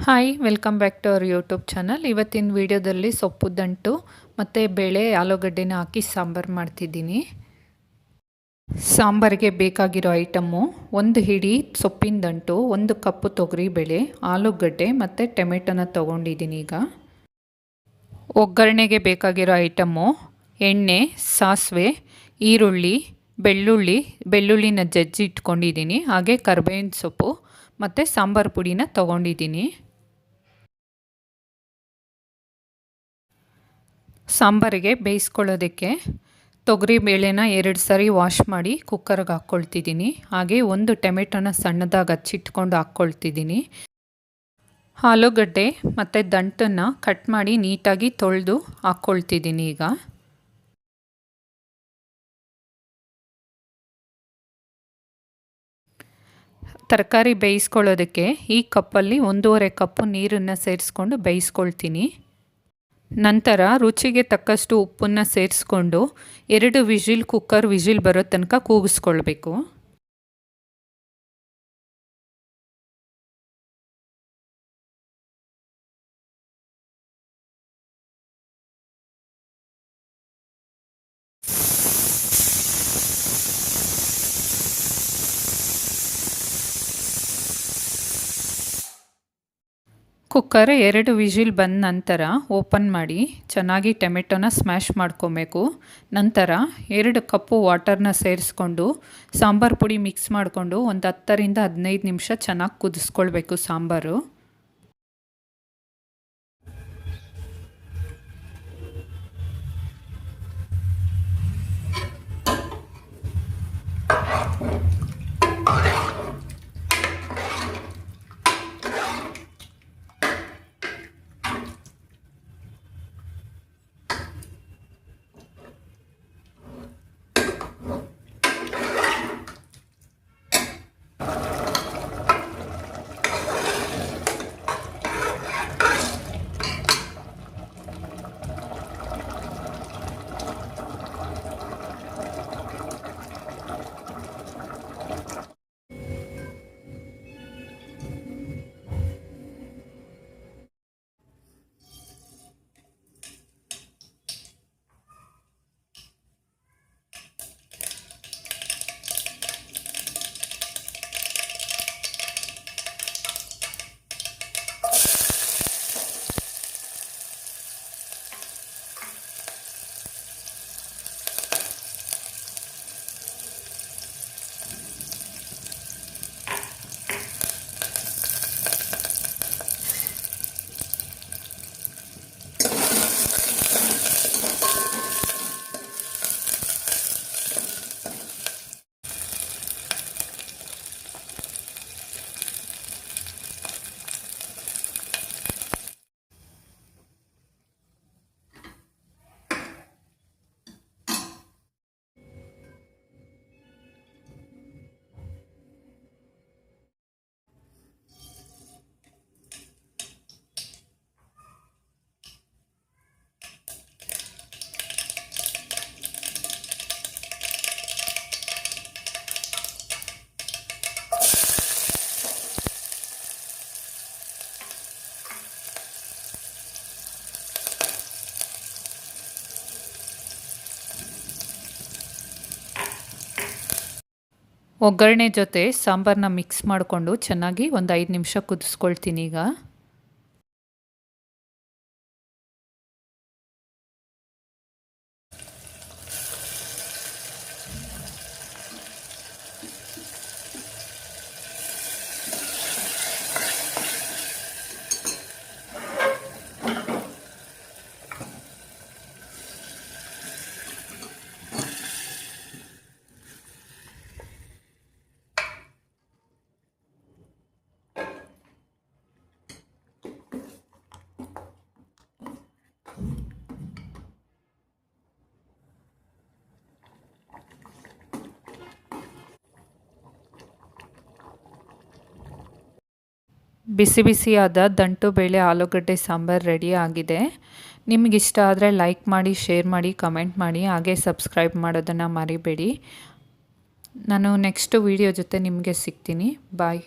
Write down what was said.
Hi welcome back to our YouTube channel. ಇವತ್ತಿನ ವಿಡಿಯೋದಲ್ಲಿ ಸೊಪ್ಪು ದಂಟು ಮತ್ತು ಬೇಳೆ ಆಲೂಗಡ್ಡೆನ ಹಾಕಿ ಸಾಂಬಾರು ಮಾಡ್ತಿದ್ದೀನಿ. ಸಾಂಬಾರಿಗೆ ಬೇಕಾಗಿರೋ ಐಟಮ್ಮು: ಒಂದು ಹಿಡಿ ಸೊಪ್ಪಿನ ದಂಟು, 1 ಕಪ್ಪು ತೊಗರಿಬೇಳೆ, ಆಲೂಗಡ್ಡೆ ಮತ್ತು ಟೊಮೆಟೊನ ತೊಗೊಂಡಿದ್ದೀನಿ. ಈಗ ಒಗ್ಗರಣೆಗೆ ಬೇಕಾಗಿರೋ ಐಟಮ್ಮು: ಎಣ್ಣೆ, ಸಾಸಿವೆ, ಈರುಳ್ಳಿ, ಬೆಳ್ಳುಳ್ಳಿನ ಜಜ್ಜಿ ಇಟ್ಕೊಂಡಿದ್ದೀನಿ. ಹಾಗೆ ಕರಿಬೇವಿನ ಸೊಪ್ಪು ಮತ್ತು ಸಾಂಬಾರು ಪುಡಿನ ತೊಗೊಂಡಿದ್ದೀನಿ. ಸಾಂಬಾರಿಗೆ ಬೇಯಿಸ್ಕೊಳ್ಳೋದಕ್ಕೆ ತೊಗರಿಬೇಳೆನ 2 ಸರಿ ವಾಶ್ ಮಾಡಿ ಕುಕ್ಕರ್ಗೆ ಹಾಕ್ಕೊಳ್ತಿದ್ದೀನಿ. ಹಾಗೆ 1 ಟೊಮೆಟೊನ ಸಣ್ಣದಾಗಿ ಹಚ್ಚಿಟ್ಕೊಂಡು ಹಾಕ್ಕೊಳ್ತಿದ್ದೀನಿ. ಆಲೂಗಡ್ಡೆ ಮತ್ತು ದಂಟನ್ನು ಕಟ್ ಮಾಡಿ ನೀಟಾಗಿ ತೊಳೆದು ಹಾಕ್ಕೊಳ್ತಿದ್ದೀನಿ. ಈಗ ತರಕಾರಿ ಬೇಯಿಸ್ಕೊಳ್ಳೋದಕ್ಕೆ ಈ ಕಪ್ಪಲ್ಲಿ 1.5 ಕಪ್ಪು ನೀರನ್ನು ಸೇರಿಸ್ಕೊಂಡು ಬೇಯಿಸ್ಕೊಳ್ತೀನಿ. ನಂತರ ರುಚಿಗೆ ತಕ್ಕಷ್ಟು ಉಪ್ಪನ್ನು ಸೇರಿಸ್ಕೊಂಡು 2 ಕುಕ್ಕರ್ ವಿಜಿಲ್ ಬರೋ ತನಕ ಕೂಗಿಸ್ಕೊಳ್ಬೇಕು. ಕುಕ್ಕರ್ 2 ವಿಜಿಲ್ ಬಂದ ನಂತರ ಓಪನ್ ಮಾಡಿ ಚೆನ್ನಾಗಿ ಟೊಮೆಟೊನ ಸ್ಮ್ಯಾಶ್ ಮಾಡ್ಕೊಬೇಕು. ನಂತರ 2 ಕಪ್ಪು ವಾಟರ್ನ ಸೇರಿಸ್ಕೊಂಡು ಸಾಂಬಾರು ಪುಡಿ ಮಿಕ್ಸ್ ಮಾಡಿಕೊಂಡು ಒಂದು 10 ರಿಂದ 15 ನಿಮಿಷ ಚೆನ್ನಾಗಿ ಕುದಿಸ್ಕೊಳ್ಬೇಕು ಸಾಂಬಾರು. ಒಗ್ಗರಣೆ ಜೊತೆ ಸಾಂಬಾರನ್ನ ಮಿಕ್ಸ್ ಮಾಡಿಕೊಂಡು ಚೆನ್ನಾಗಿ ಒಂದು 5 ನಿಮಿಷ ಕುದಿಸ್ಕೊಳ್ತೀನಿ. ಈಗ ಬಿಸಿ ಬಿಸಿಯಾದ ದಂಟು ಬೇಳೆ ಆಲೂಗಡ್ಡೆ ಸಾಂಬಾರು ರೆಡಿ ಆಗಿದೆ. ನಿಮಗಿಷ್ಟ ಆದರೆ ಲೈಕ್ ಮಾಡಿ, ಶೇರ್ ಮಾಡಿ, ಕಮೆಂಟ್ ಮಾಡಿ, ಹಾಗೆ ಸಬ್ಸ್ಕ್ರೈಬ್ ಮಾಡೋದನ್ನು ಮರಿಬೇಡಿ. ನಾನು ನೆಕ್ಸ್ಟ್ ವಿಡಿಯೋ ಜೊತೆ ನಿಮಗೆ ಸಿಗ್ತೀನಿ. ಬಾಯ್.